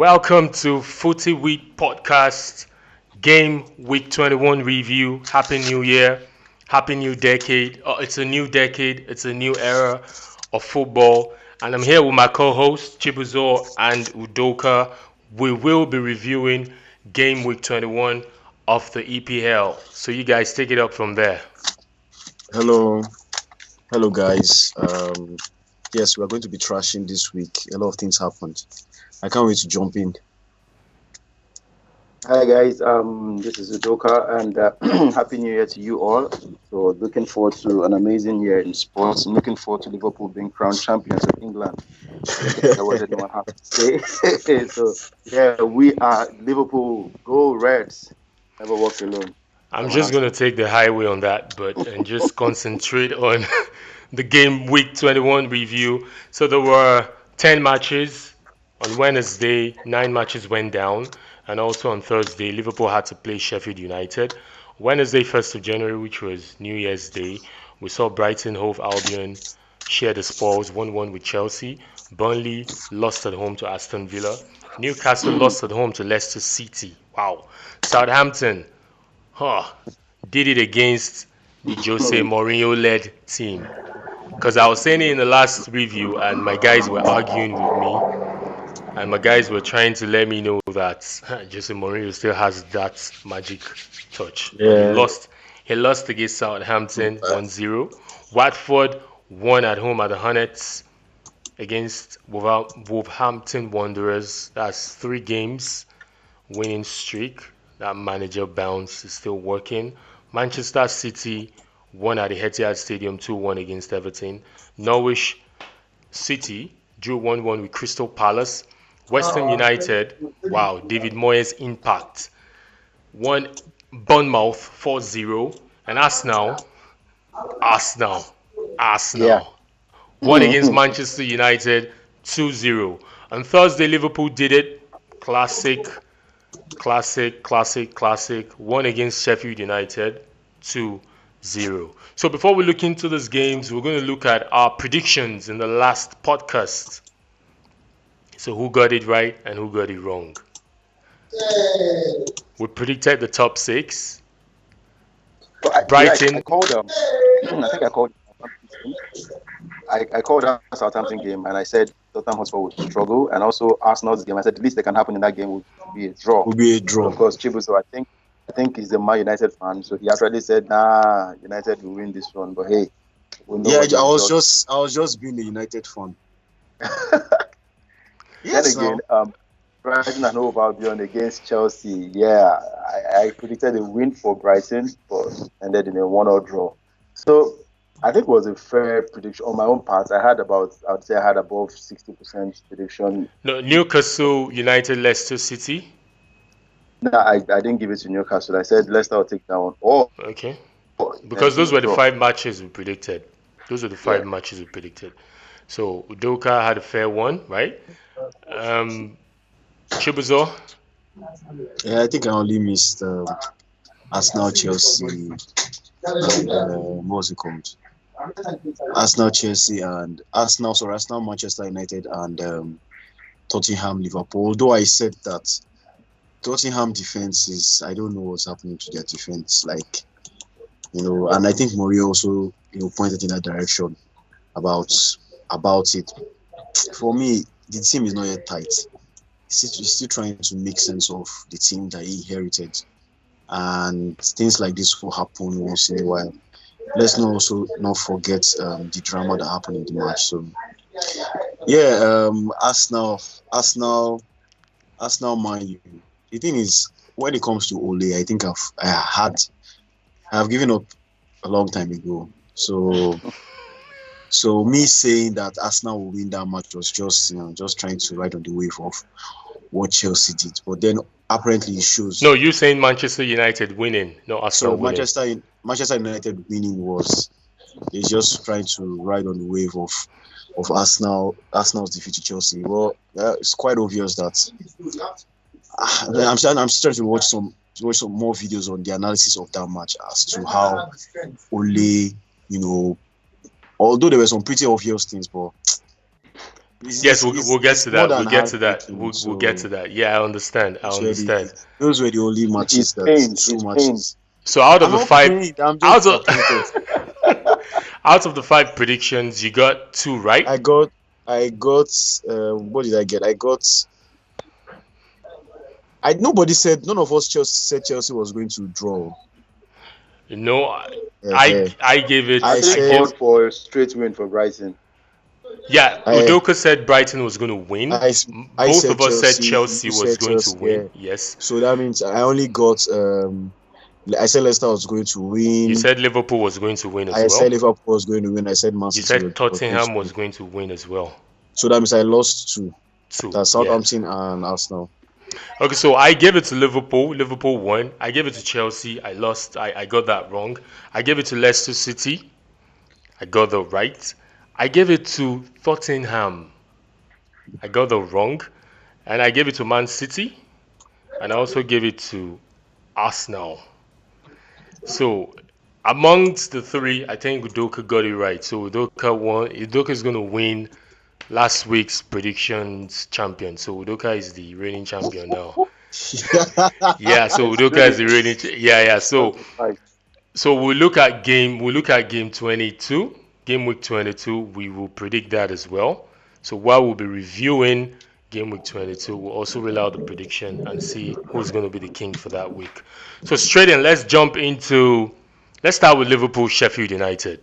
Welcome to Footy Week Podcast, Game Week 21 review. Happy New Year, Happy New Decade. It's a new decade, it's a new era of football. And I'm here with my co-hosts, Chibuzor and Udoka. We will be reviewing Game Week 21 of the EPL. So you guys take it up from there. Hello, hello guys. Yes, we are going to be trashing this week. A lot of things happened. I can't wait to jump in. Hi guys, this is Udoka and Happy New Year to you all. So looking forward to an amazing year in sports. I'm looking forward to Liverpool being crowned champions of England. That's what anyone has to say. So yeah, we are Liverpool. Go Reds. Never walk alone. I'm just going to take the highway on that, and just concentrate on the game week 21 review. So there were 10 matches on Wednesday, 9 matches went down, and also on Thursday, Liverpool had to play Sheffield United. Wednesday, 1st of January, which was New Year's Day, we saw Brighton Hove Albion share the spoils 1-1 with Chelsea. Burnley lost at home to Aston Villa. Newcastle lost at home to Leicester City. Wow. Southampton did it against the Jose Mourinho-led team. Because I was saying it in the last review, and my guys were arguing with me, and my guys were trying to let me know that Jose Mourinho still has that magic touch. Yeah. He lost against Southampton 1-0. Watford won at home at the Hornets against Wolverhampton Wanderers. That's 3 games winning streak. That manager bounce is still working. Manchester City won at the Etihad Stadium 2-1 against Everton. Norwich City drew 1-1 with Crystal Palace. West Ham United, wow, David Moyes' impact, won Bournemouth 4-0. And Arsenal won against Manchester United 2-0. On Thursday, Liverpool did it. Classic. Won against Sheffield United 2-0. So before we look into these games, we're going to look at our predictions in the last podcast. So who got it right and who got it wrong? We predicted the top 6. Brighton. I called that Southampton game and I said Tottenham Hotspur would struggle, and also Arsenal's game. I said the least that can happen in that game would be a draw. Of course, Chibuzo, I think he's a Man United fan, so he actually said, "Nah, United will win this one." But hey, I was just being a United fan. Yes, then again, Brighton and Hove Albion against Chelsea. Yeah, I predicted a win for Brighton, but ended in a 1-1 draw. So I think it was a fair prediction on my own part. I had above 60% prediction. No, Newcastle United, Leicester City. No, I didn't give it to Newcastle. I said Leicester will take that one. Okay. Because those were the 5 matches we predicted. Matches we predicted. So Udoka had a fair one, right? Chibuzo? Yeah, I think I only missed Arsenal, Chelsea, and what's it called? Arsenal, Chelsea, and Arsenal, Manchester United, and Tottenham, Liverpool. Although I said that Tottenham defense is, I don't know what's happening to their defense. And I think Mourinho also, pointed in that direction about it. For me, the team is not yet tight. He's still trying to make sense of the team that he inherited, and things like this will happen once in a while. Let's not forget the drama that happened in the match. So, yeah, Arsenal, Man U. The thing is, when it comes to Ole, I think I've given up a long time ago. So me saying that Arsenal will win that match was just trying to ride on the wave of what Chelsea did. But then apparently it shows. No, you're saying Manchester United winning, not Arsenal winning. Manchester United winning is just trying to ride on the wave of Arsenal's defeat to Chelsea. Well, it's quite obvious that I'm still trying to watch some more videos on the analysis of that match as to how Ole, although there were some pretty obvious things, but Yes, we'll get it's to more that. than We'll get to that. heartbreaking. We'll get to So that. Yeah, I understand. I understand. those were the only He's matches that pained. two He's pained. matches. So out of I'm the not five, pained. I'm just out of disappointed. out of the five predictions, you got two right. I got I got what did I get? I got I nobody said none of us Chelsea said Chelsea was going to draw. No, Uh, I gave I it. I I actually give. said called for a straight win for Brighton. Yeah, I Udoka said Brighton was going to win. I I Both said of us said Chelsea. Chelsea You was said going to Chelsea. win. Yeah. Yes. So that means I only got I said Leicester was going to You win. said Liverpool was going to win as I said well. Liverpool was going to win. I said Man You City said was going to Tottenham was win. going to win as well. So that means I lost two. Two. That's Yeah. Southampton and Arsenal. Okay, so I gave it to Liverpool. Liverpool won. I gave it to Chelsea. I lost. I got that wrong. I gave it to Leicester City. I got the right. I gave it to Tottenham. I got the wrong. And I gave it to Man City. And I also gave it to Arsenal. So amongst the three, I think Udoka got it right. So Udoka won. Udoka is going to win last week's predictions champion. So Udoka is the reigning champion now. Yeah, so Udoka is Really, the reigning. Yeah, yeah. that's So the fight. we'll look at game 22, game week 22. We will predict that as well. So while we'll be reviewing game week 22, we'll also roll out the prediction and see who's going to be the king for that week. So straight in, let's start with Liverpool Sheffield United.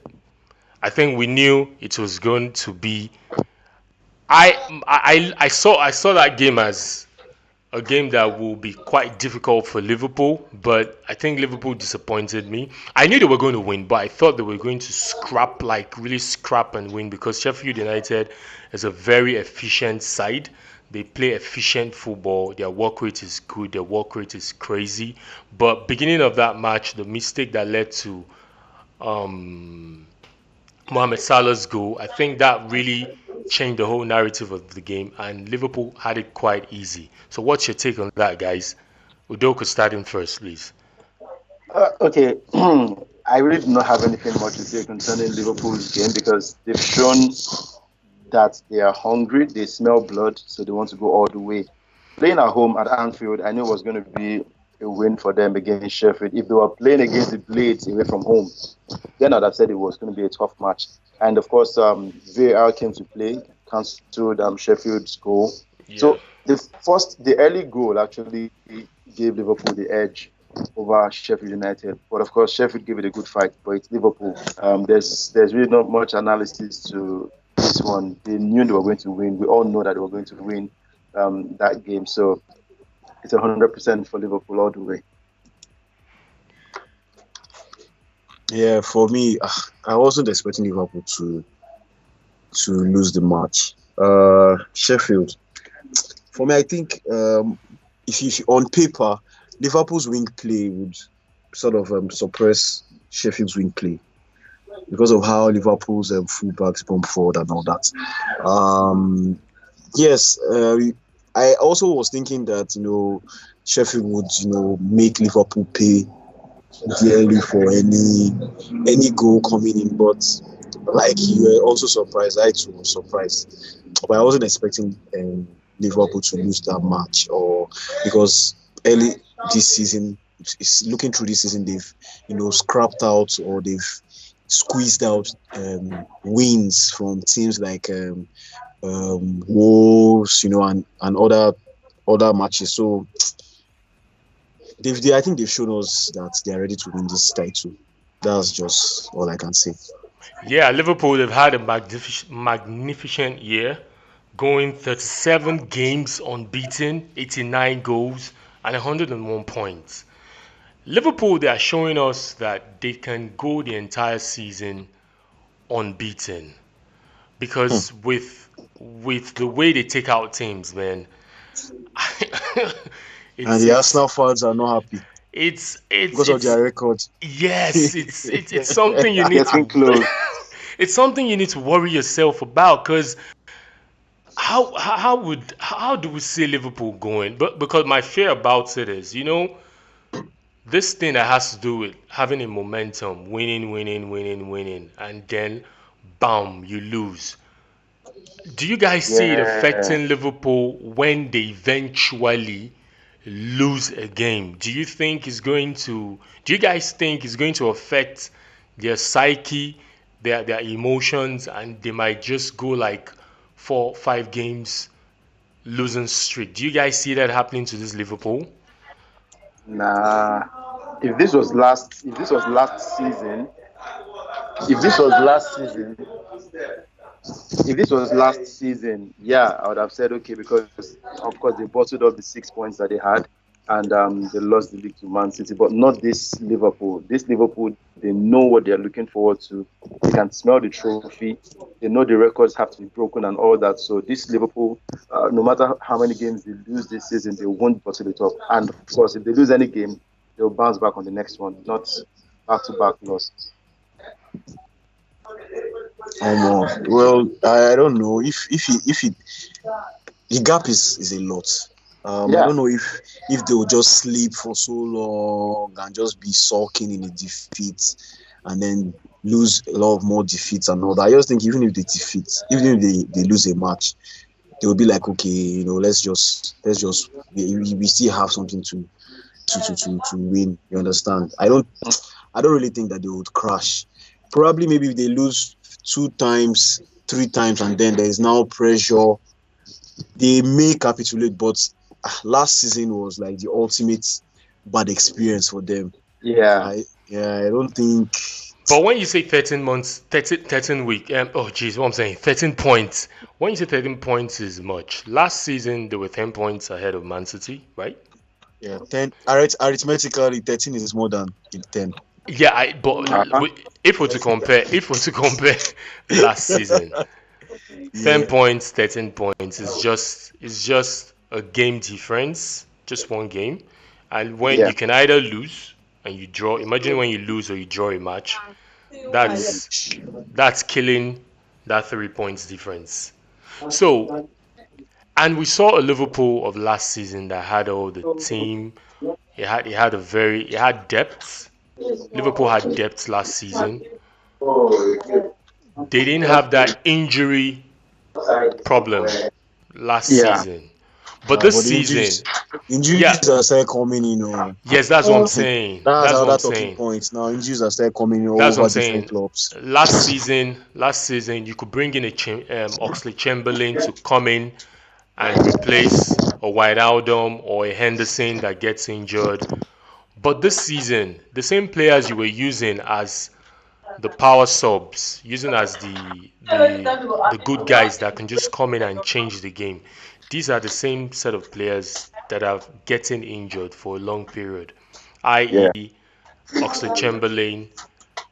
I think we knew it was going to be. I saw that game as a game that will be quite difficult for Liverpool, but I think Liverpool disappointed me. I knew they were going to win, but I thought they were going to scrap, like really scrap and win because Sheffield United is a very efficient side. They play efficient football. Their work rate is good. Their work rate is crazy. But beginning of that match, the mistake that led to um, Mohamed Salah's goal, I think that really changed the whole narrative of the game, and Liverpool had it quite easy. So, what's your take on that, guys? Udoka starting first, please. Okay, I really do not have anything much to say concerning Liverpool's game because they've shown that they are hungry, they smell blood, so they want to go all the way. Playing at home at Anfield, I knew it was going to be a win for them against Sheffield. If they were playing against the Blades away from home, then I'd have said it was going to be a tough match. And of course, VAR came to play, cancelled Sheffield's goal. Yeah. So the early goal actually gave Liverpool the edge over Sheffield United. But of course, Sheffield gave it a good fight. But it's Liverpool. There's really not much analysis to this one. They knew they were going to win. We all know that they were going to win that game. So it's 100% for Liverpool all the way. Yeah, for me, I wasn't expecting Liverpool to lose the match. Sheffield. For me, I think if on paper, Liverpool's wing play would sort of suppress Sheffield's wing play because of how Liverpool's fullbacks bomb forward and all that. Yes, I also was thinking that Sheffield would make Liverpool pay dearly for any goal coming in, but like you were also surprised, I too was surprised, but I wasn't expecting Liverpool to lose that match, or because early this season, looking through this season, they've scrapped out or they've squeezed out wins from teams like Wolves, and other matches. So I think they've shown us that they are ready to win this title. That's just all I can say. Yeah, Liverpool, they've had a magnificent year, going 37 games unbeaten, 89 goals, and 101 points. Liverpool, they are showing us that they can go the entire season unbeaten because with the way they take out teams, man, And it's the it's Arsenal fans are not happy because of it's their record. yes, it's something you need Getting to close. it's something you need to worry yourself about because how do we see Liverpool going? But because my fear about it is, this thing that has to do with having a momentum, winning, winning, winning, winning, and then bam, you lose. Do you guys see it Yeah. affecting Liverpool when they eventually lose a game? Do you guys think it's going to affect their psyche, their emotions, and they might just go like 4, 5 games losing streak? Do you guys see that happening to this Liverpool? Nah. If this was last season, if this was last season, if this was last season, yeah, I would have said okay because of course they bottled up the 6 points that they had and they lost the league to Man City, but not this Liverpool. This Liverpool, they know what they're looking forward to. They can smell the trophy. They know the records have to be broken and all that. So this Liverpool, no matter how many games they lose this season, they won't bottle it up. And of course, if they lose any game, they'll bounce back on the next one, not back-to-back losses. Well, I don't know if the gap is a lot. I Yeah, don't know if they will just sleep for so long and just be sulking in a defeat and then lose a lot of more defeats and all that. I just think even if they lose a match, they will be like, okay, let's just we still have something to win. You understand? I don't really think that they would crash. Probably maybe if they lose 2 times, 3 times, and then there is now pressure, they may capitulate. But last season was like the ultimate bad experience for them. yeah. I don't think. But when you say 13 months, 13 week, oh geez, what I'm saying, 13 points. When you say 13 points is much. Last season they were 10 points ahead of Man City, right? Yeah, 10. Arithmetically, 13 is more than 10. Yeah, but Uh-huh. if we're to compare last season, 10 Yeah, points, 13 points is just a game difference, just one game. And when Yeah. you can either lose and you draw, imagine when you lose or you draw a match, that's that's killing that 3 points difference. So, and we saw a Liverpool of last season that had all the team. It had depth. Liverpool had depth last season. They didn't have that injury problem last Yeah. season. But this but the season, injuries yeah, are started coming in. yes, that's what I'm saying. That's That's what I'm another talking saying. point. Now injuries are started coming in all That's what I'm over different saying. clubs. Last season, you could bring in Oxley Chamberlain to come in and replace a Wijnaldum or a Henderson that gets injured. But this season, the same players you were using as the power subs, using as the good guys that can just come in and change the game. These are the same set of players that are getting injured for a long period, Yeah. i.e., Oxlade Chamberlain.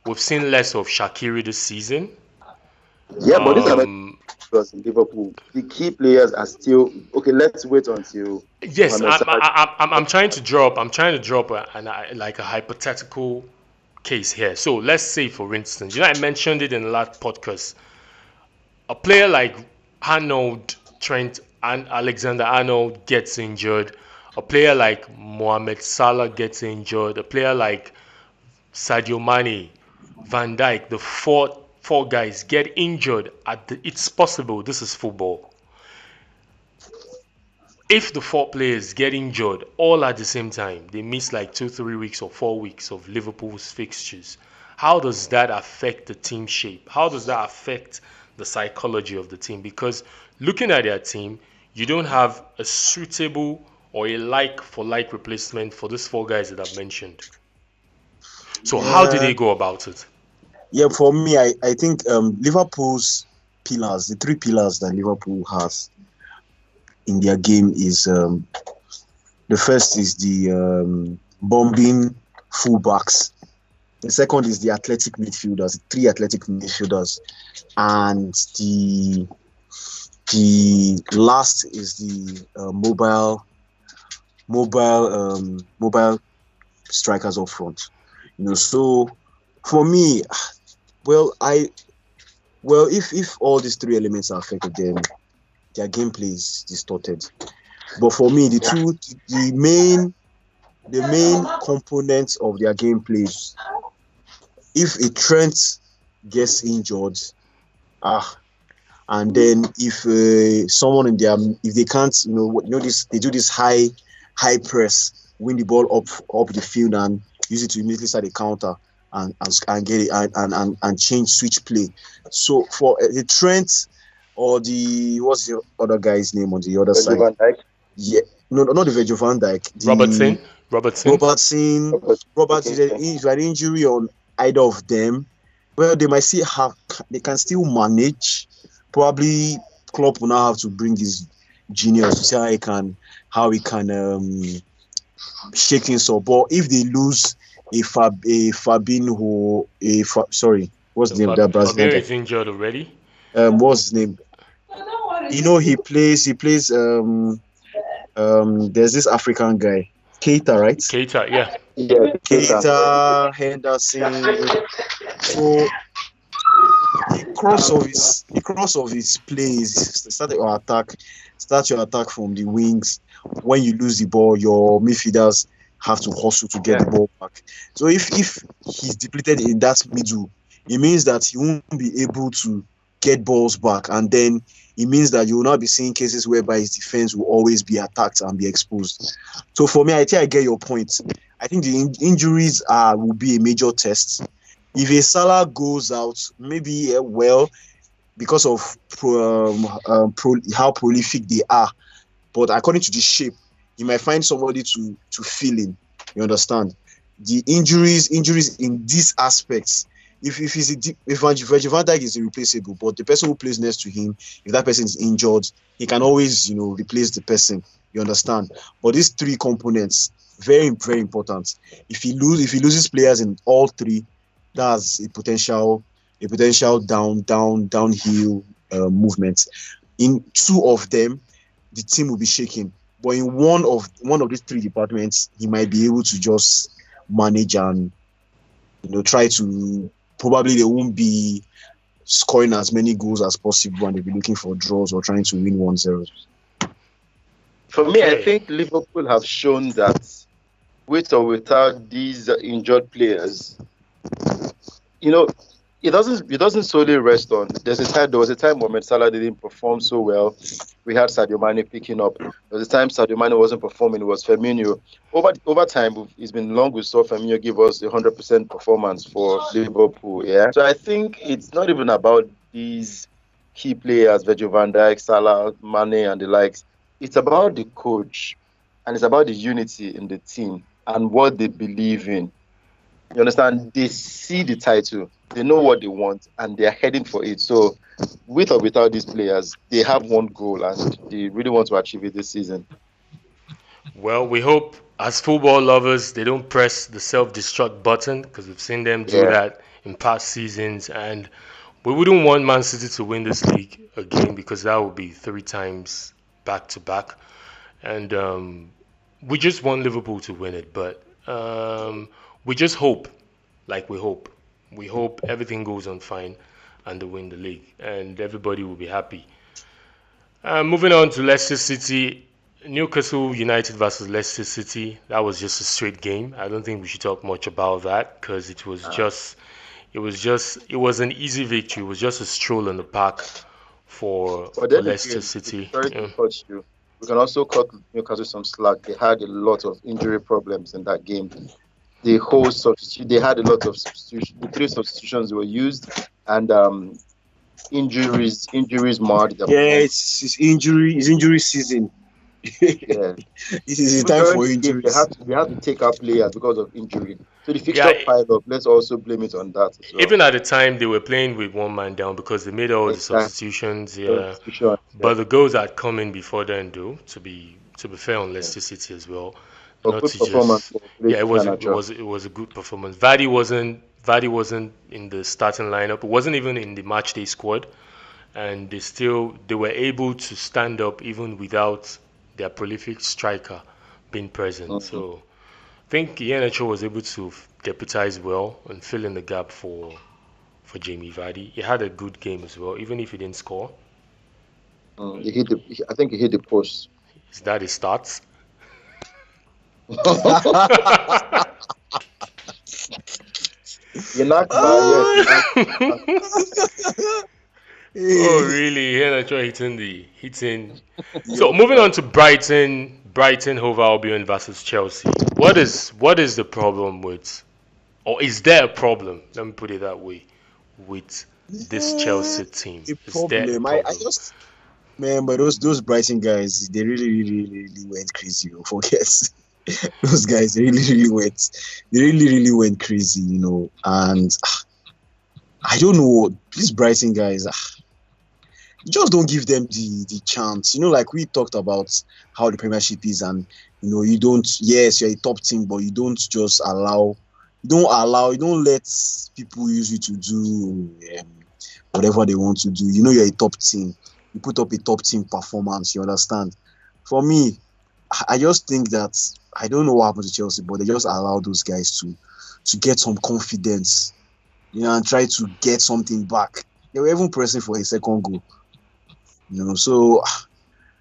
We've seen less of Shaqiri this season. Yeah, but these are not Um, because in Liverpool, the key players are still okay. Let's wait until yes, Mohamed Salah. I'm trying to drop. I'm trying to drop like a hypothetical case here. So let's say, for instance, I mentioned it in the last podcast. A player like Arnold Trent and Alexander Arnold gets injured. A player like Mohamed Salah gets injured. A player like Sadio Mane, Van Dijk, the four guys get injured. It's possible. This is football. If the four players get injured all at the same time, they miss like 2, 3 weeks or 4 weeks of Liverpool's fixtures. How does that affect the team shape? How does that affect the psychology of the team? Because looking at their team, you don't have a suitable or a like for like replacement for these four guys that I've mentioned. So how do Yeah, they go about it? yeah. For me, I think Liverpool's pillars, the three pillars that Liverpool has in their game is the first is the bombing fullbacks. The second is the athletic midfielders, three athletic midfielders, and the last is the mobile strikers up front. So for me, well, if all these three elements are affected, then their gameplay is distorted. But for me, the main components of their gameplay, if a Trent gets injured, ah, And then if someone in their, if they can't, this, they do this high press, win the ball up the field and use it to immediately start a counter and get it and change switch play. So for the Trent or the, what's the other guy's name on the other Virgil side? van Dijk. Yeah, no, not the Virgil van Dijk. The Robertson. Robertson, Robert, Okay. if an injury on either of them, well, they might still have, they can still manage. Probably Klopp will now have to bring his genius to see how he can shake things up. But if they lose a Fabinho, sorry, what's the name of that Brazilian Fabinho guy? is injured already. What's his name? He plays there's this African guy, Keita, right? Keita, yeah. Yeah, Keita. Keita, Henderson. So the cross of his plays, start your attack from the wings. When you lose the ball, your midfielders have to hustle to get the ball back. So if he's depleted in that middle, it means that he won't be able to get balls back, and then it means that you will not be seeing cases whereby his defense will always be attacked and be exposed. So for me, I think I get your point. I think the injuries will be a major test. If a Salah goes out, maybe because of how prolific they are, but according to the shape, you might find somebody to fill in. You understand? The injuries in these aspects. If Virgil van Dijk is irreplaceable, but the person who plays next to him, if that person is injured, he can always replace the person. You understand? But these three components, very very important. If he loses players in all three, that's a potential downhill movement. In two of them, the team will be shaking. But in one of these three departments, he might be able to just manage and try to. Probably they won't be scoring as many goals as possible, and they'll be looking for draws or trying to win 1-0. For me, I think Liverpool have shown that with or without these injured players, it doesn't solely rest on. There was a time when Salah didn't perform so well. We had Sadio Mane picking up. There was a time Sadio Mane wasn't performing. It was Firmino. Over time, it's been long we saw Firmino give us 100% performance for Liverpool. Yeah. So I think it's not even about these key players, Virgil van Dijk, Salah, Mane, and the likes. It's about the coach, and it's about the unity in the team and what they believe in. You understand? They see the title, they know what they want, and they are heading for it. So, with or without these players, they have one goal, and they really want to achieve it this season. Well, we hope as football lovers they don't press the self-destruct button, because we've seen them do that in past seasons, and we wouldn't want Man City to win this league again, because that would be 3 times back to back, and we just want Liverpool to win it, but we just hope, we hope everything goes on fine and they win the league, and everybody will be happy. Moving on to Leicester City, Newcastle United versus Leicester City. That was just a straight game. I don't think we should talk much about that, because it was an easy victory. It was just a stroll in the park for Leicester City. Sorry to cut you. We can also cut Newcastle some slack. They had a lot of injury problems in that game. They had a lot of substitutions. The 3 substitutions were used, and injuries marred them. Yeah, it's injury season. Yeah. This is the time for injuries. They have to take out players because of injury. So the fixture piled up. Let's also blame it on that as well. Even at the time, they were playing with one man down because they made all the substitutions. Yeah, but the goals had come in before then, though. To be fair on Leicester City as well. Not to just, it was a good performance. Vardy wasn't in the starting lineup. It wasn't even in the matchday squad, and they were able to stand up even without their prolific striker being present. Mm-hmm. So I think Iheanacho was able to deputize well and fill in the gap for Jamie Vardy. He had a good game as well, even if he didn't score. I think he hit the post. Is that his stats? Oh, really? Yeah, that's right. Hitting. So Yup. moving on to Brighton Hove Albion versus Chelsea. What is the problem with, or is there a problem? Let me put it that way, with this Yeah, Chelsea team. a Is there a problem. I problem? just man, but those Brighton guys, they really went crazy. Forget those guys, they really went crazy. And I don't know these Brighton guys. You just don't give them the chance. Like we talked about how the Premiership is, and you don't. Yes, you're a top team, but you don't just allow. You don't let people use you to do whatever they want to do. You're a top team. You put up a top team performance. You understand? For me, I just think that I don't know what happened to Chelsea, but they just allow those guys to get some confidence, and try to get something back. They were even pressing for a second goal. So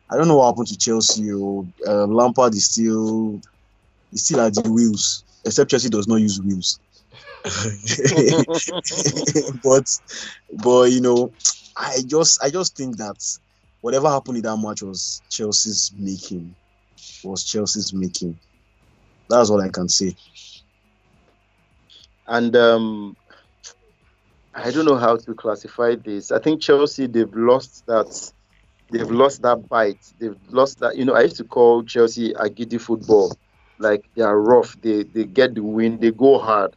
I don't know what happened to Chelsea. Lampard is still at the wheels, except Chelsea does not use wheels. but I just think that whatever happened in that match was Chelsea's making. That's all I can say. And I don't know how to classify this. I think Chelsea they've lost that. They've lost that bite. They've lost that. I used to call Chelsea a giddy football. Like they are rough. They get the win. They go hard.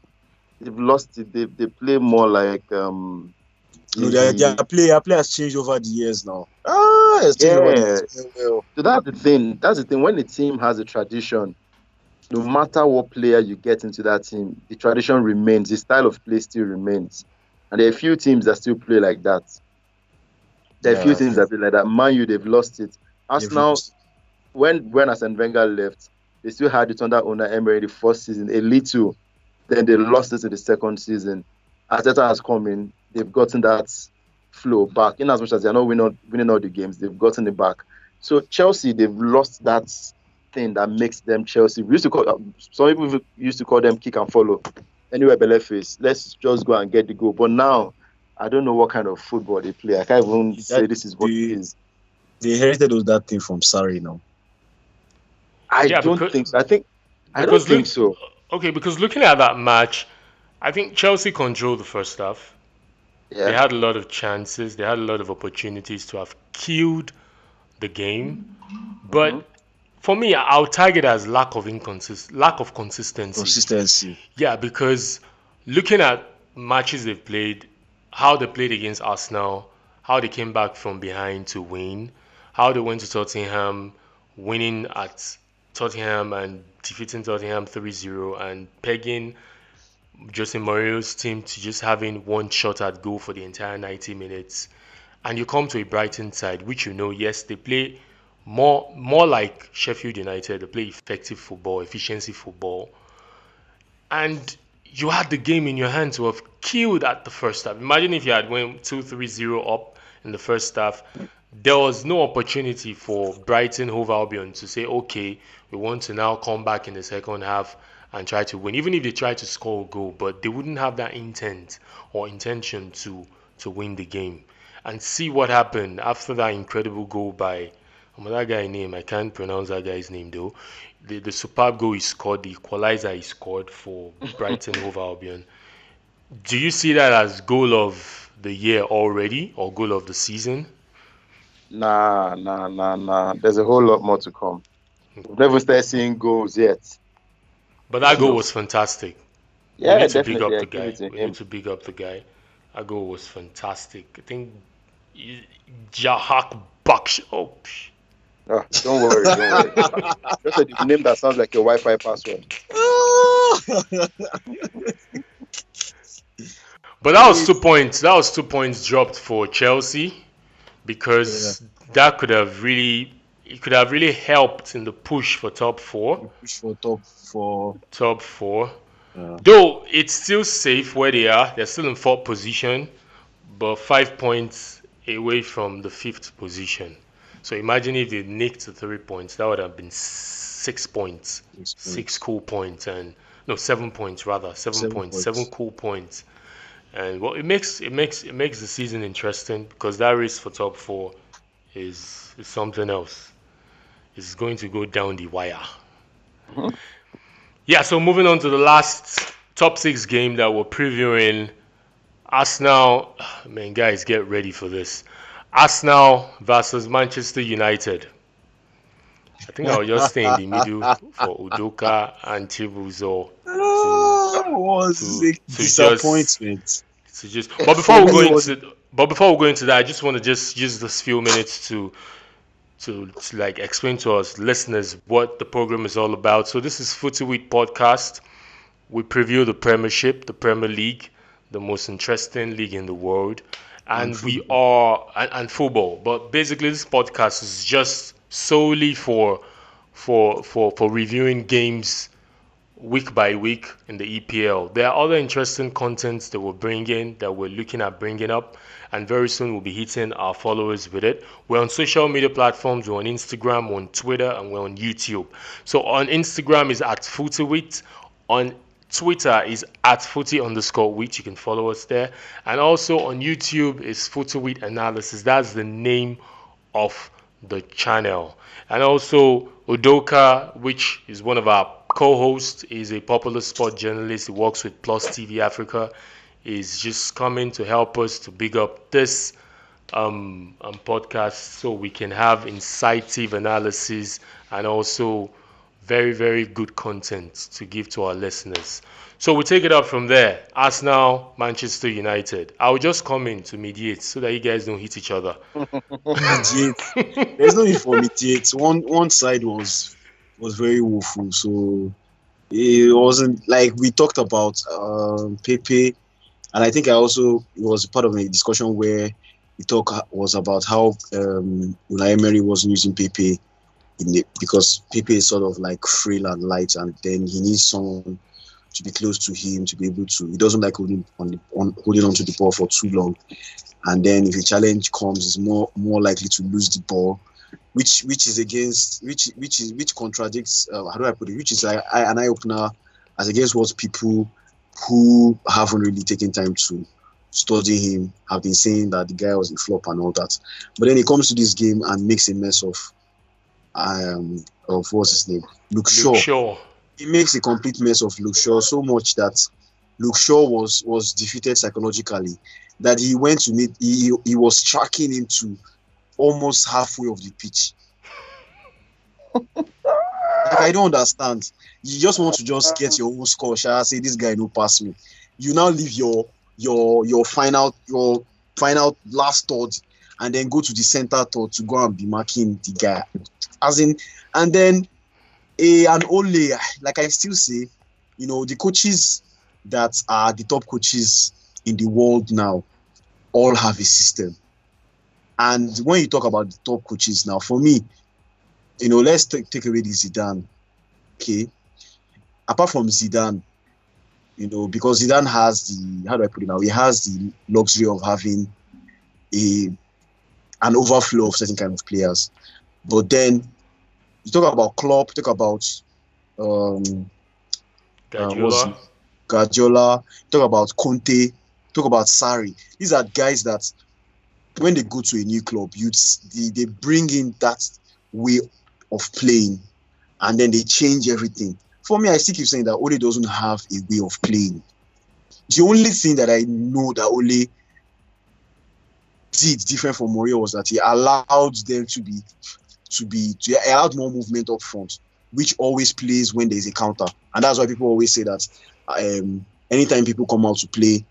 They've lost it. They play more like Their the play has changed over the years now. It's changed over the yeah. years. Well, So that's the thing. That's the thing. When the team has a tradition, no matter what player you get into that team, the tradition remains. The style of play still remains. And there are a few teams that still play like that. There are a few yeah, teams that play like that. Man U, they've lost it. they've Arsenal, lost. when Arsene Wenger left, they still had it under owner Emery the first season, a little. Then they lost it in the second season. Arteta has come in, they've gotten that flow back. In as much as they're not winning all the games, they've gotten it back. So Chelsea, they've lost that thing that makes them Chelsea. We used to call some people used to call them kick and follow. Anywhere Bele face, let's just go and get the goal. But now, I don't know what kind of football they play. I can't even say That this is what it they is. they inherited that thing from Sarri now. I Yeah, don't because think. I don't because look, think so. okay, because looking at that match, I think Chelsea controlled the first half. They Yeah. had a lot of chances. They had a lot of opportunities to have killed the game. Hmm. But for me, I'll tag it as lack of consistency. Consistency. Yeah, because looking at matches they've played, how they played against Arsenal, how they came back from behind to win, how they went to Tottenham, winning at Tottenham and defeating Tottenham 3-0 and pegging Jose Mourinho's team to just having one shot at goal for the entire 90 minutes. And you come to a Brighton side, which yes, they play more like Sheffield United. They play effective football, efficiency football, and you had the game in your hand to have killed at the first half. Imagine if you had went 2-3-0 up in the first half. There was no opportunity for Brighton Hove Albion to say, okay, we want to now come back in the second half and try to win. Even if they try to score a goal, but they wouldn't have that intent or intention to win the game. And see what happened after that incredible goal by that guy name. I can't pronounce that guy's name though. The superb goal he scored, the equalizer he scored for Brighton Hove Albion. Do you see that as goal of the year already or goal of the season? Nah, nah, nah, nah. There's a whole lot more to come. We've never started seeing goals yet. But that You goal know. was fantastic. We Yeah, need to big definitely. up I the give it guy. to We need him. to big up the guy. That goal was fantastic. I think Jahak Baksh. Oh, Don't worry, don't worry. Just a name that sounds like your Wi-Fi password. but that was 2 points. That was 2 points dropped for Chelsea Yeah, because that could have really it could have really helped in the push for top four. you push for top four. Top four. Yeah. Though it's still safe where they are. They're still in fourth position, but 5 points away from the fifth position. So imagine if they nicked the 3 points, that would have been 6 points, 6 six points. cool points, and no 7 points rather, 7 7 points, seven points. cool points. And well, it makes the season interesting because that race for top four is something else. It's going to go down the wire. Mhm. Yeah, so moving on to the last top six game that we're previewing. Arsenal, man, guys, get ready for this. Arsenal versus Manchester United. I think I'll just stay in the middle for Udoka and Chibuzo to Was to a to just disappointment. to just. But For before we go me, it was into that, I just want to just use this few minutes to like explain to us listeners what the program is all about. So this is Footy Week podcast. We preview the Premiership, the Premier League, the most interesting league in the world, and and we football. are and football. But basically, this podcast is just solely for reviewing games week by week in the EPL. There are other interesting contents that we're bringing that we're looking at bringing up, and very soon we'll be hitting our followers with it. We're on social media platforms. We're on Instagram, we're on Twitter, and we're on YouTube. So on Instagram is at FootyWit. On Twitter is at footy_wit. You can follow us there. And also on YouTube is FootyWit Analysis. That's the name of the channel. And also Udoka, which is one of our co-hosts, is a popular sport journalist. He works with Plus TV Africa. Is just coming to help us to big up this podcast so we can have incisive analysis and also very, very good content to give to our listeners. So we take it up from there. Arsenal, Manchester United. I'll just come in to mediate so that you guys don't hit each other. Mediate. There's no need for mediate. One side was very woeful, so it wasn't like we talked about Pepe, and I think I also it was part of a discussion where the talk was about how Unai Emery wasn't using Pepe because Pepe is sort of like frail and light, and then he needs someone to be close to him to be able to. He doesn't like holding on to the ball for too long, and then if a challenge comes, he's more likely to lose the ball, which is against which contradicts how do I put it? Which is an eye opener as against what people who haven't really taken time to study him have been saying that the guy was a flop and all that. But then he comes to this game and makes a mess of what's his name, Luke Luke Shaw. Shaw. He makes a complete mess of Luke Shaw so much that Luke Shaw was defeated psychologically. That he went to meet, he was tracking him to almost halfway of the pitch. Like, I don't understand. You just want to just get your own score, say this guy no pass me. You now leave your final last third and then go to the center third to go and be marking the guy. As in, and then an Ole, like I still say, the coaches that are the top coaches in the world now all have a system. And when you talk about the top coaches now, for me, let's take away the Zidane. Okay. Apart from Zidane, because Zidane has the, how do I put it now? He has the luxury of having an overflow of certain kind of players. But then you talk about Klopp, talk about Guardiola. Guardiola, talk about Conte, talk about Sarri. These are guys that when they go to a new club, they bring in that way of playing, and then they change everything. For me, I still keep saying that Ole doesn't have a way of playing. The only thing that I know that Ole did different from Mourinho was that he allowed them to allowed more movement up front, which always plays when there's a counter, and that's why people always say that anytime people come out to play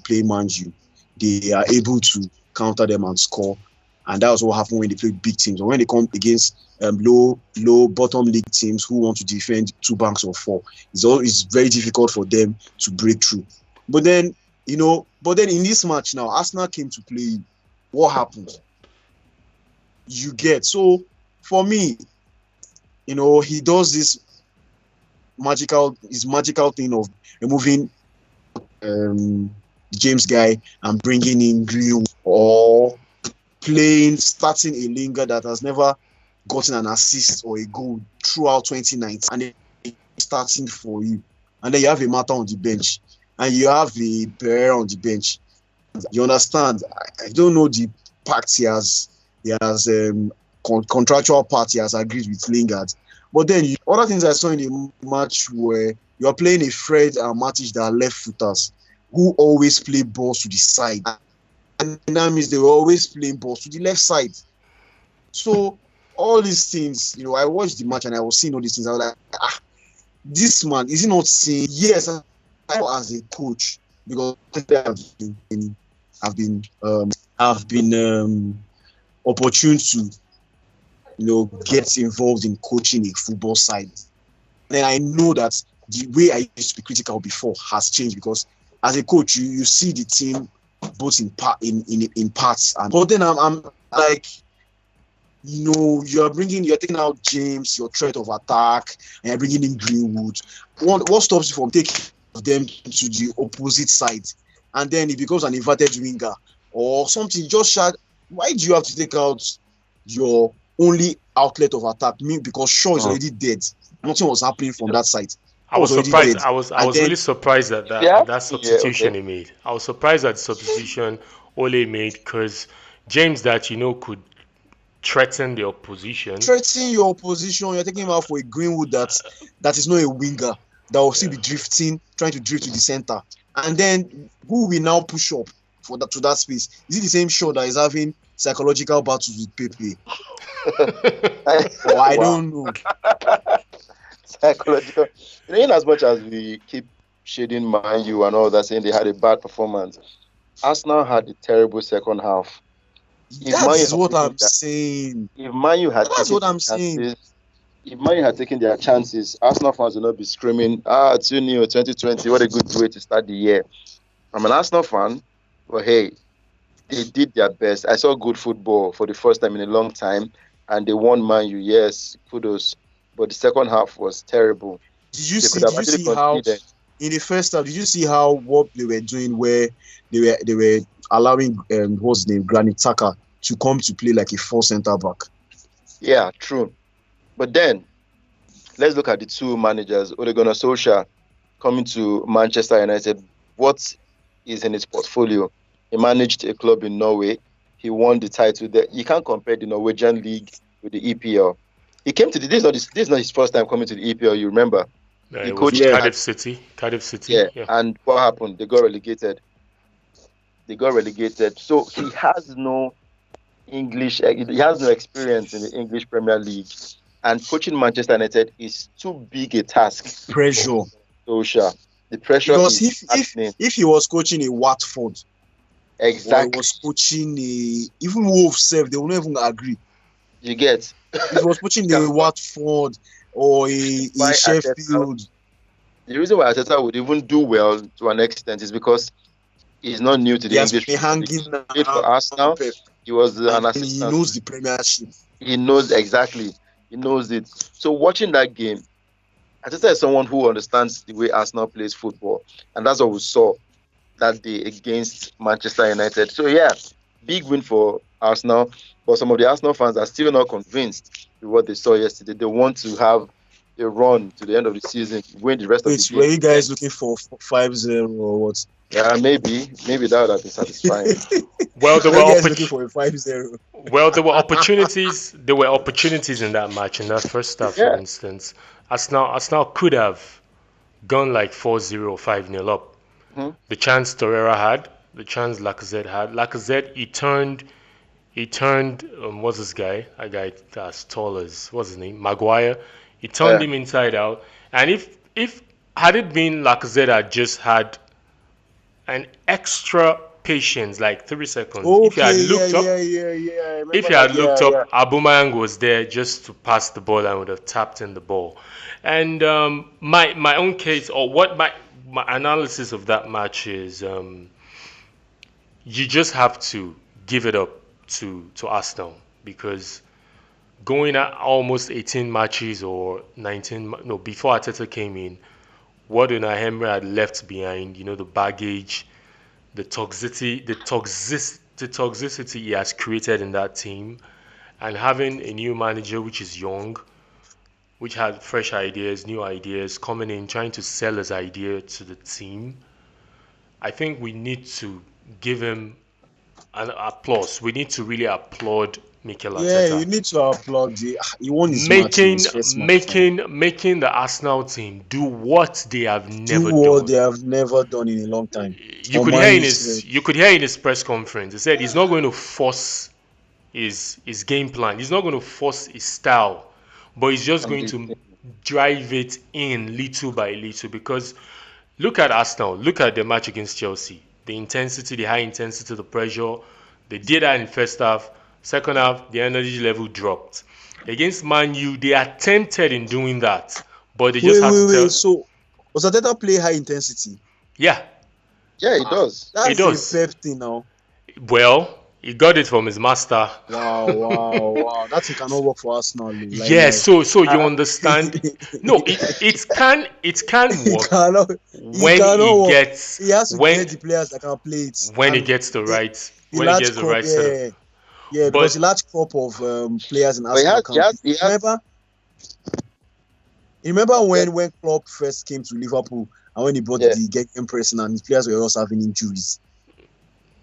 play Man U, they are able to counter them and score. And that was what happened when they played big teams. Or when they come against low bottom league teams who want to defend two banks of four, it's very difficult for them to break through. But then in this match now, Arsenal came to play. What happened? You get, so for me, he does this magical thing of removing James Guy and bringing in Greenwood, or starting a Lingard that has never gotten an assist or a goal throughout 2019, and then starting for you, and then you have a Mata on the bench, and you have a bear on the bench. You understand? I don't know the pact he has contractual part he has agreed with Lingard. But then other things I saw in the match where you are playing a Fred and Matic that are left footers who always play balls to the side. And that means they were always playing balls to the left side. So all these things, I watched the match and I was seeing all these things. I was like, this man, is he not seeing? Yes, as a coach, because I've been opportune to get involved in coaching a football side. Then I know that the way I used to be critical before has changed, because as a coach you see the team both in parts, and but then I'm like, you're taking out James, your threat of attack, and you're bringing in Greenwood. What stops you from taking them to the opposite side, and then it becomes an inverted winger or something? Why do you have to take out your only outlet of attack? Because Shaw is already dead. Nothing was happening from that side. I was already surprised. dead. I was really surprised at that Yeah, at that yeah, substitution okay. he made. I was surprised at the substitution Ole made, because James, that could threaten the opposition. Threatening your opposition, you're taking him out for a Greenwood that is not a winger, that will still Yeah. be drifting, trying to drift to the center. And then who will now push up to that space? Is it the same Shaw that is having psychological battles with Pepe? Or I Wow. don't know. Psychological. In as much as we keep shading Man U and all that, saying they had a bad performance, Arsenal had a terrible second half. If That Man U is had what taken I'm their, saying. if Man U had That's taken what their I'm saying. chances, if Man U had taken their chances, Arsenal fans would not be screaming, 2-0, 2020, what a good way to start the year. I'm an Arsenal fan, but hey, they did their best. I saw good football for the first time in a long time, and they won Man U. Yes, kudos. But the second half was terrible. Did you They could see? have Did you actually see how conceded. in the first half? Did you see how what they were doing, where they were allowing what's his name, Granit Xhaka, to come to play like a full centre back? Yeah, true. But then let's look at the two managers. Ole Gunnar Solskjaer coming to Manchester United. What is in his portfolio? He managed a club in Norway. He won the title there. You can't compare the Norwegian league with the EPL. He came to this is not his first time coming to the EPL. You remember? He It was coached Yeah. at Cardiff City. Cardiff City. yeah, Yeah. and what happened? They got relegated. They got relegated. So he has no English. He has no experience in the English Premier League, and coaching Manchester United is too big a task for Pressure. Solskjaer. The pressure Because is if happening. if he was coaching a Watford, or he Exactly. was coaching even Wolves self, they wouldn't even agree. You get. If he was coaching a That's Watford or a why Arteta. Sheffield, The reason why Arteta would even do well to an extent is because he's not new to he the has English been Premier League. hanging He played for around Arsenal. Pep, He was an and he assistant. knows the Premiership. He knows exactly. He knows it. So watching that game, Arteta is someone who understands the way Arsenal plays football, and that's what we saw that day against Manchester United. So yeah, big win for Arsenal, but some of the Arsenal fans are still not convinced with what they saw yesterday. They want to have a run to the end of the season, win the rest of the Wait, were game. you guys looking for 5-0 or what? Yeah, maybe that would have been satisfying. Well, there Were were you guys looking for a 5-0? opportunities. There were opportunities in that match, in that first half, for Yeah, instance. Arsenal could have gone like 4-0, 5-0 up. mhm, The chance Torreira had, the chance Lacazette had. Lacazette, he turned, what's this guy? A guy that's tall as, what's his name? Maguire. He turned yeah, him inside out. And if had it been Lacazette had just had an extra patience, like 3 seconds, if he had Okay, yeah, looked up, yeah, yeah, yeah. I if remember he that. had looked Yeah, yeah. up, Aubameyang was there just to pass the ball and would have tapped in the ball. And my own case, or what my analysis of that match is, you just have to give it up to Arsenal, because going at almost 18 matches or 19, no, before Arteta came in, what Unai Emery had left behind, the baggage, the toxicity he has created in that team, and having a new manager which is young, which had fresh ideas, new ideas, coming in, trying to sell his idea to the team. I think we need to give him an applause. We need to really applaud Mikel Yeah, Arteta you need to applaud the. He won his match in making his first match now. making the Arsenal team do what they have Do never what they done. have never done in a long time. You On could Man hear in U his said, you could hear in his press conference. He said he's not going to force his game plan. He's not going to force his style, but he's just And going the to drive it in little by little. Because look at Arsenal. Look at the match against Chelsea. The intensity, the high intensity, the pressure. They did that in first half. Second half, the energy level dropped. Against Man U, they attempted in doing that, but they just wait, had to wait, tell. wait. So, was Ateta play high intensity? Yeah, yeah, it does. it That's a does. Pep thing now. Well, he got it from his master. Wow, wow, wow. That thing cannot work for us now, Yeah, like. so you Uh, understand? No, it can He work cannot. He when cannot he work. gets He has to when get the players that can play it, when he and gets the the, right the when he large gets the crop. right set of. Yeah, yeah, because the But large crop of players in but he Arsenal has, he can play. has, he has, Remember, remember yeah, when Klopp first came to Liverpool and when he brought yeah. the Gegen pressing and his players were also having injuries.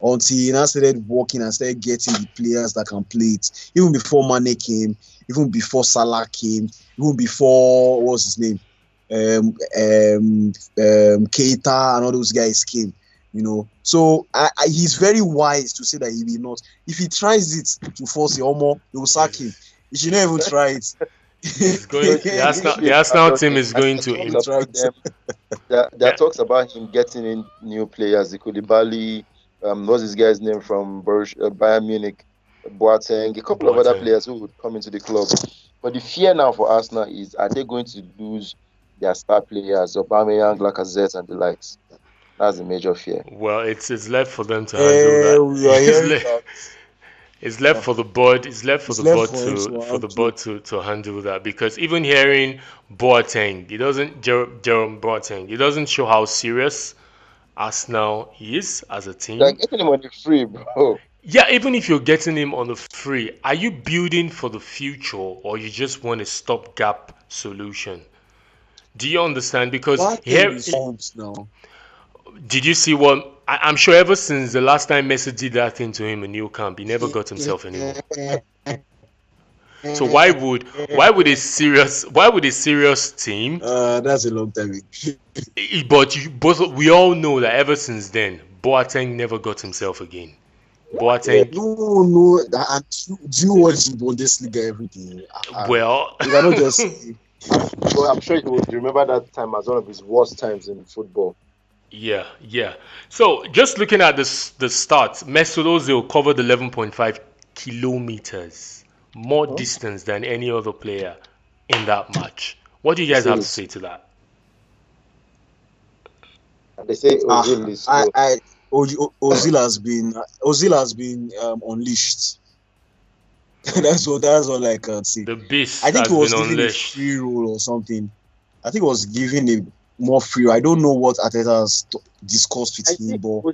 Until he now started working and started getting the players that can play it. Even before Mane came, even before Salah came, even before what's his name, Keita and all those guys came. So he's very wise to say that he will not. If he tries it to force it, Omo, they will sack him. he's He should not even try it. he's So going the the Arsenal issue the is Arsenal team is that going there are to talks in Try about it. them. There are yeah. talks about him getting in new players. The Koulibaly, what's this guy's name from Bayern Munich, Boateng, a couple of other But players who would come into the club. But the fear now for Arsenal is, are they going to lose their star players, Aubameyang, Lacazette, and the likes? That's the major fear. well, it's left for them to handle that. We are hearing that It's left for the board. It's left for it's the left board for him to to for the handle. board to handle that because even hearing Boateng, it doesn't Jerome Boateng, it doesn't show how serious Arsenal is as a They're team. getting him on the free, bro. Yeah, even if you're getting him on the free, are you building for the future or you just want a stopgap solution? Do you understand? Because Boateng here, is old now. did you see what? I'm sure ever since the last time Messi did that thing to him in New Camp, he never got himself anymore. So why would a serious team? That's a long time ago. But we all know that ever since then, Boateng never got himself again. Yeah. Boateng, No, no. And do you watch the Bundesliga every day? well, You cannot just say, I'm sure he would remember that time as one of his worst times in football. yeah, yeah. So just looking at the stats, Mesut Ozil covered 11.5 kilometers, more Hmm? distance than any other player in that match. What do you They guys say have to it's say to that? they say ah, Ozil is I, slow. I, Ozil has been unleashed. That's all I can say. The I beast think he has been was given a unleashed. free role or something. I think he was given a more free. I don't know what Ateta has discussed with I him, think but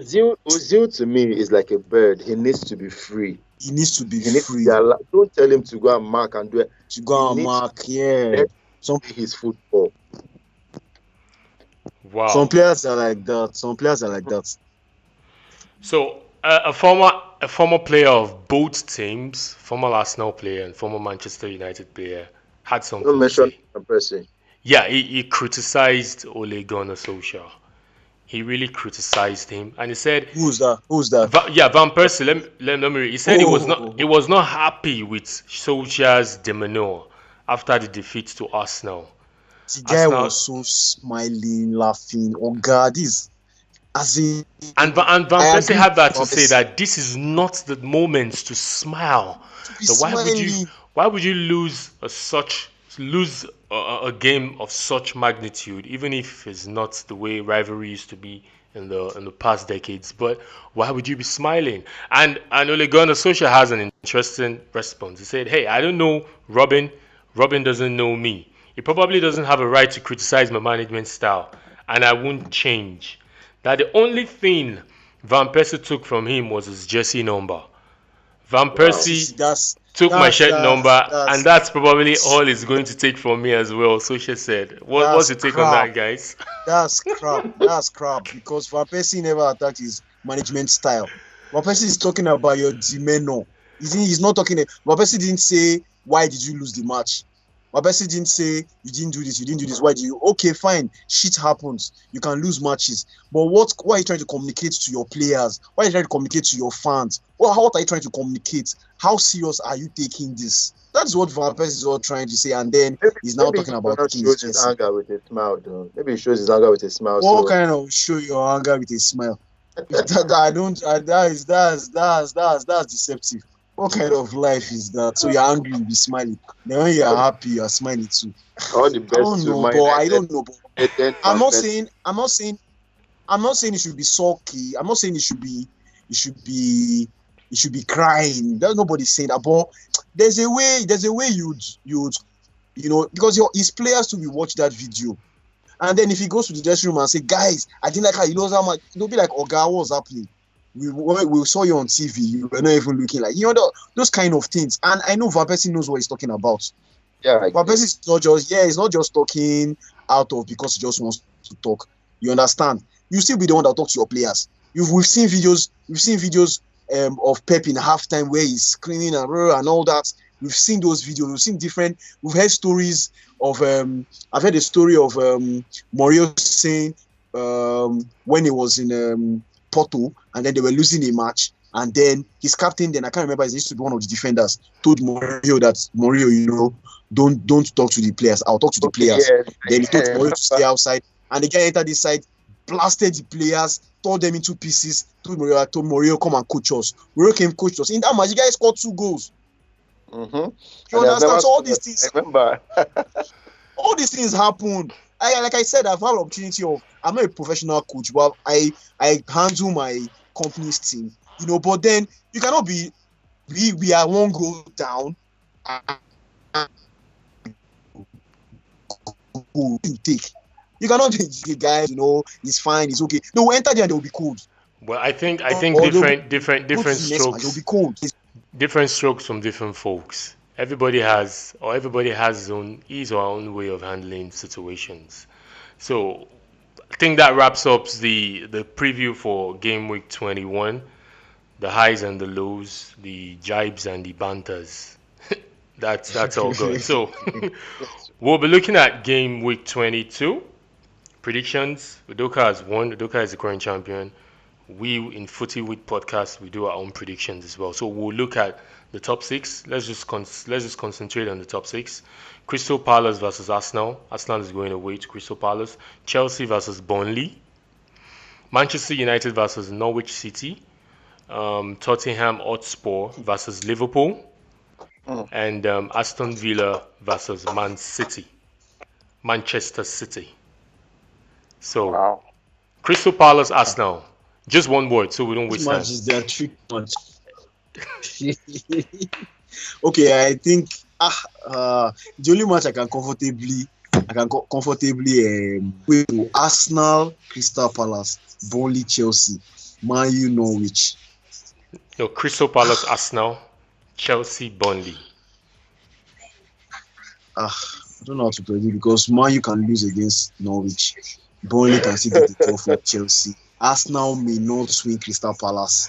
Ozil to me is like a bird. He needs to be free. he needs to be He needs to be free allowed. Don't tell him to go and mark and do it. to He go and needs to mark. Yeah, let some his football. some Wow. players are like that. Some players are like that. So a former player of both teams, former Arsenal player and former Manchester United player, had Don't something to mention say. Persie. Yeah, he criticized Ole Gunnar Solskjaer. He really criticized him, and he said, Who's that? Who's that? Yeah, Van Persie. Let me read. He said he Oh, was not happy with Solskjaer's demeanor after the defeat to Arsenal. the guy Arsenal was so smiling, laughing. Oh God, this as in and Van I Persie agree with had that to Van say Persie. that this is not the moment to smile. To be That smiling. why would you lose a game of such magnitude, even if it's not the way rivalry used to be in the past decades? But why would you be smiling? And Ole Gunnar Solskjaer has an interesting response. He said, "Hey, I don't know Robin. Robin doesn't know me. He probably doesn't have a right to criticize my management style, and I won't change. That the only thing Van Persie took from him was his jersey number. Van Wow. Persie, That's Took my shirt that's number, and that's probably all it's going to take from me as well. Solskjaer said. What's that's your take on crap. that, guys? That's crap. That's crap because Van Persie never attacked his management style. Van Persie is talking about your demeanor. He's not talking. Van Persie didn't say why did you lose the match. Van Persie didn't say you didn't do this. You didn't do this. Why do you? Okay, fine. Shit happens. You can lose matches. But why are you trying to communicate to your players? Why are you trying to communicate to your fans? What are you trying to communicate? How serious are you taking this? That's what Van Persie is all trying to say. And then he's now Maybe talking he about cannot taking his shows his jersey. anger with a smile, though. Maybe he shows his anger with a smile. What So kind of show your anger with a smile? I don't. That's deceptive. What kind of life is that? So you're angry, you be smiling. Then when you're happy, you're smiling too. all the I best don't to know, my but I don't know. But United I'm not fans. saying. I'm not saying. I'm not saying it should be sulky. I'm not saying it should be. It should be. It should be crying. There's nobody saying that. But there's a way. There's a way you'd because his players to be watch that video. And then if he goes to the dressing room and say, guys, I didn't like how you know how much, it'll be like, Oga, what's happening? We saw you on TV. You were not even looking like, those kind of things. And I know Van Persie knows what he's talking about. Yeah, Van Persie is he's not just talking out of because he just wants to talk. You understand? You still be the one that talks to your players. We've seen videos of Pep in halftime where he's screaming and all that. We've seen those videos. We've heard stories of I've heard a story of Mourinho saying when he was in Porto and then they were losing a match and then his captain, then I can't remember, he used to be one of the defenders, told Mourinho that Mourinho, don't talk to the players. I'll talk to the players. yes, Then he told yes. Mourinho to stay outside and the guy entered this side, blasted the players, tore them into pieces, told Mourinho come and coach us. Mourinho came coach us. In that match, the guy scored 2 goals. Mm-hmm. You understand? So all these things, I remember. all these things happen. Like I said, I've had an opportunity I'm not a professional coach, but I handle my company's team. But then you cannot be we are 1 goal down and you take. You cannot be the guys, it's fine, it's okay. They will enter there and they will be cold. Well, I think Or different they'll go to the next match, they'll strokes, be cold. different strokes from different folks. Everybody has his or her own way of handling situations. So I think that wraps up the preview for game week 21. The highs and the lows, the jibes and the banters. That's all good. So we'll be looking at game week 22 predictions. Udoka has won. Udoka is the current champion. We in Footy Week podcast we do our own predictions as well. So we'll look at the top 6. Let's just concentrate on the top 6. Crystal Palace versus Arsenal. Arsenal is going away to Crystal Palace. Chelsea versus Burnley. Manchester United versus Norwich City. Tottenham Hotspur versus Liverpool. And Aston Villa versus Manchester City. So Wow. Crystal Palace Arsenal. Just one word, so we don't waste time. Matches, they are trick match. Okay, I think the only match I can comfortably wait to Arsenal, Crystal Palace, Burnley, Chelsea, Man U, Norwich. No, Crystal Palace Arsenal, Chelsea Burnley. I don't know how to predict because Man U can lose against Norwich. Burnley can still get the top of Chelsea. Arsenal may not win Crystal Palace.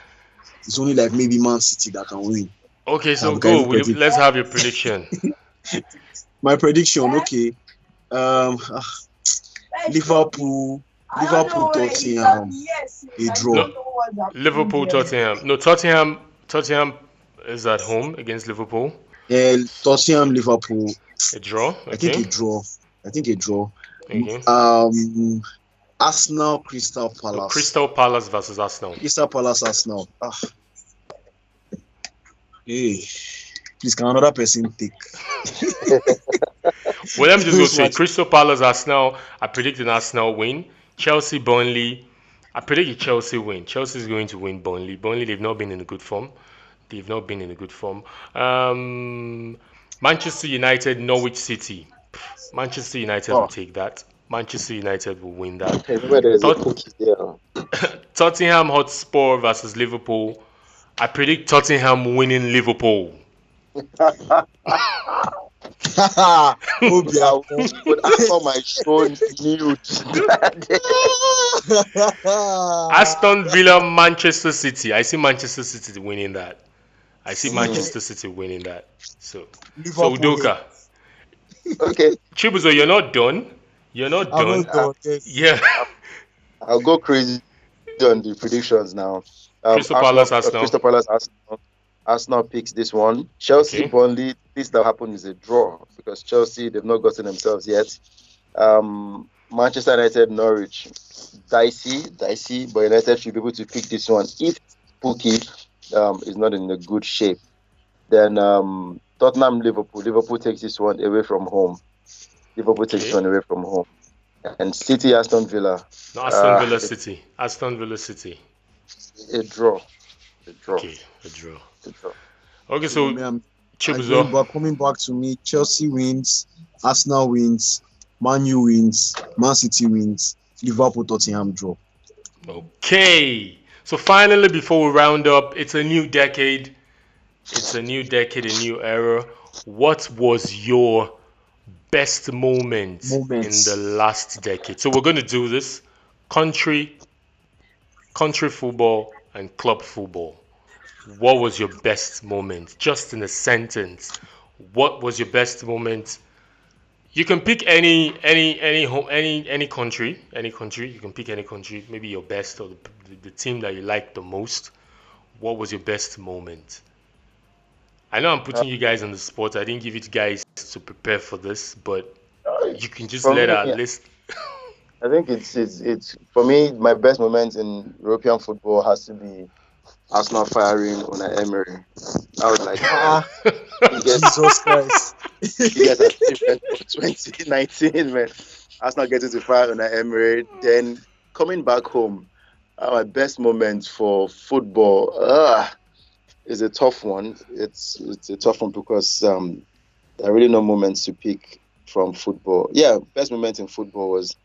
It's only like maybe Man City that can win. Okay, so go. Let's have your prediction. My prediction, okay. Liverpool, Tottenham, a draw. No, Liverpool, Tottenham. No, Tottenham is at home against Liverpool. Tottenham, Liverpool. A draw. Okay. I think a draw. Okay. Arsenal, Crystal Palace. So Crystal Palace versus Arsenal. Crystal Palace, Arsenal. Hey, please can another person take? Well, let me just go straight. Crystal Palace, Arsenal. I predict an Arsenal win. Chelsea, Burnley. I predict a Chelsea win. Chelsea is going to win Burnley. Burnley, they've not been in a good form. Manchester United, Norwich City. Manchester United will take that. Manchester United will win that. Tottenham Hotspur versus Liverpool. I predict Tottenham winning Liverpool. I would after my show nude. Aston Villa, Manchester City. I see Manchester City winning that. I see See, Manchester City winning that. So Liverpool hate. Udoka, Okay, Chibuzo, you're not done. You're not I'm done. not done. Yes. Yeah. I'll go crazy on the predictions now. Crystal Palace, Crystal Arsenal. Palace, Arsenal picks this one. Chelsea, Okay. Burnley. This that happened is a draw because Chelsea they've not gotten themselves yet. Manchester United, Norwich, dicey, but United should be able to pick this one if Pookie is not in a good shape. Then Tottenham, Liverpool takes this one away from home. Liverpool takes this Okay. one away from home. And City, Aston Villa, No, Aston Villa it's City. Aston Villa City. a draw. A draw. Okay, a draw. A draw. Okay, So so me, I'm Chibuzo. going back. Coming back to me, Chelsea wins, Arsenal wins, Man U wins, Man City wins, Liverpool Tottenham draw. Okay. So finally, before we round up, it's a new decade. It's a new decade, a new era. What was your best moment in the Moments. last decade? So we're going to do this country, country football, and club football. What was your best moment? Just in a sentence. What was your best moment? You can pick any country, any country. You can pick any country. Maybe your best or the team that you like the most. What was your best moment? I know I'm Uh, putting you guys on the spot. I didn't give you guys to prepare for this, but you can just for let me, our list. I think it's for me. My best moment in European football has to be Arsenal firing on Emery. I was like, man, Ah, you guys, Jesus Christ. you guys are different for 2019, man. Arsenal getting to fire on Emery, then coming back home. My best moment for football is a tough one. It's a tough one because there are really no moments to pick from football. Yeah, best moment in football was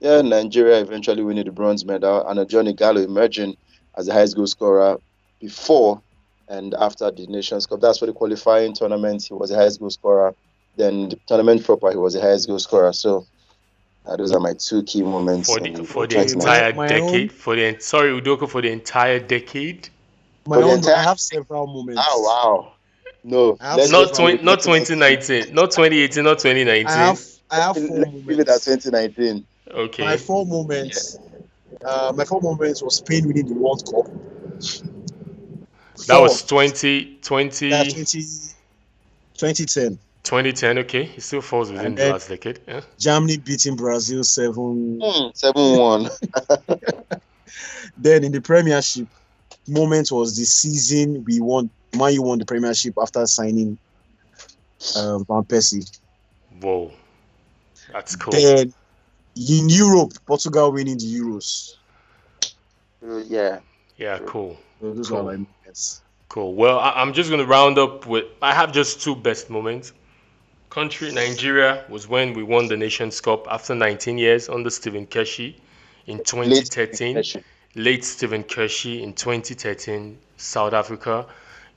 Nigeria eventually winning the bronze medal and a Johnny Gallo emerging as the highest goal scorer before and after the Nations Cup. That's for the qualifying tournament. He was the highest goal scorer. Then the tournament proper, he was the highest goal scorer. So those are my two key moments for the in for the Okay, my 2019. entire my own decade. Sorry, Udoka, for the entire decade. my For the own. I entire, have several oh moments. wow, no, I have let's Not several 20, not moments. leave 2019, not 2018, not I have 2019. I have four let's leave it at moments. 2019. My Okay, four Yeah, moments. My four moments was Spain winning the World Cup. that Four. was 20, That's 20, 2010. 2010. Okay, it still falls And within the then last decade. Yeah. Germany beating Brazil 7. 7-1. Then in the Premiership, moment was the season we won. Man U won the Premiership after signing Van Persie. Whoa, that's cool. Then in Europe, Portugal winning the Euros. Yeah, Yeah, true. cool, So those are cool, my moments. cool. Well, I'm just gonna round up with. I have just two best moments. Country Nigeria was when we won the Nations Cup after 19 years under Stephen Keshi in Late 2013. session. Late Stephen Keshi in 2013. South Africa.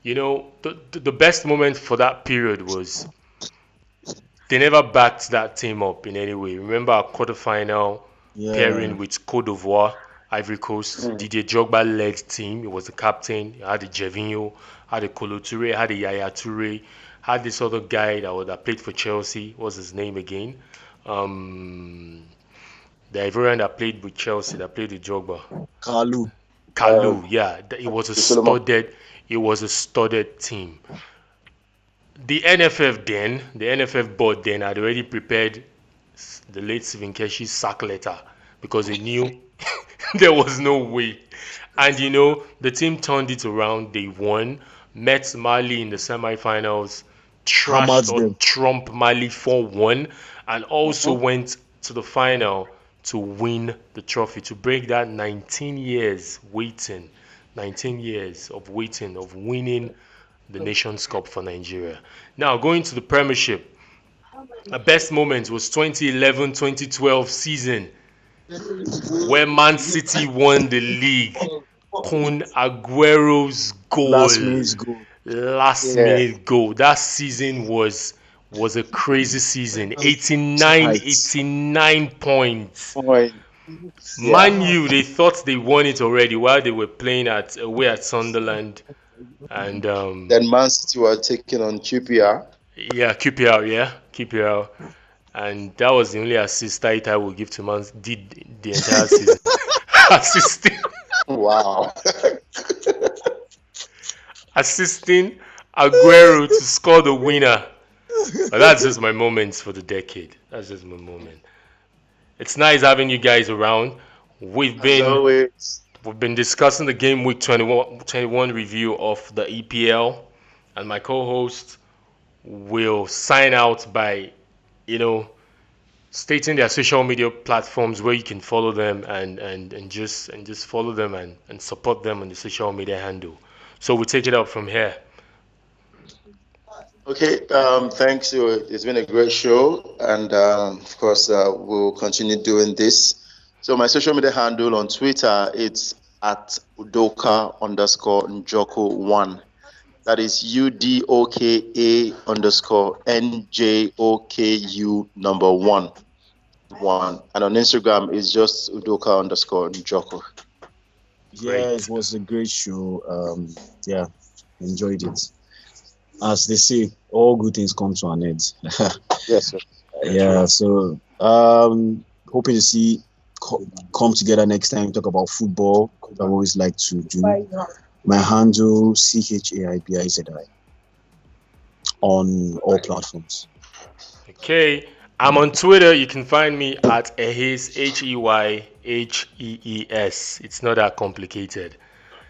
You know, the best moment for that period was they never backed that team up in any way. Remember our quarterfinal Yeah. pairing with Cote d'Ivoire, Ivory Coast. Mm. Didier Drogba led team. He was the captain. He had the Jevinho, had the Kolo Toure, had the Yaya Toure, had this other guy that played for Chelsea. What's his name again? Um, the Ivorian that played with Chelsea, that played with Drogba. Kalu. Kalu, yeah, Solomon. it was a studded team. The NFF board then had already prepared the late Stephen Keshi's sack letter because they knew there was no way. And you know, the team turned it around. They won, met Mali in the semi-finals, Hammered trashed or them. trumped Mali 4-1, and also Mhm. went to the final to win the trophy, to break that 19 years waiting, 19 years of waiting, of winning the Nations Cup for Nigeria. Now, going to the Premiership, my best moment was 2011-2012 season where Man City won the league. Kun Aguero's Last goal. minute goal. last Yeah. minute goal. That season was a crazy season. Tight. 89 points. Points. Yeah. Man U, they thought they won it already while they were playing at away at Sunderland. And Then Man City were taking on QPR. yeah, QPR, yeah, QPR. And that was the only assist I will give to Man did the entire season. assisting Wow. assisting Aguero to score the winner. But that's just my moments for the decade. That's just my moment. It's nice having you guys around. We've As been always. we've been discussing the game week 21 review of the EPL, and my co-host will sign out by, you know, stating their social media platforms where you can follow them and just follow them and support them on the social media handle. So we'll take it up from here. Okay, thanks. It's been a great show, and of course, we'll continue doing this. So my social media handle on Twitter, it's at Udoka_Njoko1. That is UDOKA_NJOKU one. And on Instagram, it's just Udoka_Njoko. Yeah, Great. it was a great show. Yeah, enjoyed it. As they say, all good things come to an end. Yes, sir. Yeah, so hoping to see come together next time talk about football. I always like to do. My handle CHAIBIZI on all platforms. Okay. I'm on Twitter. You can find me at Ehis HEYHEES. It's not that complicated.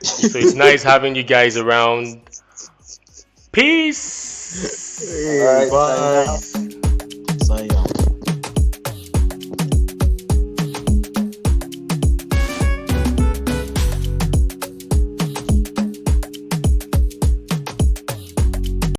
So it's nice having you guys around. Peace. All right, signing Bye. out.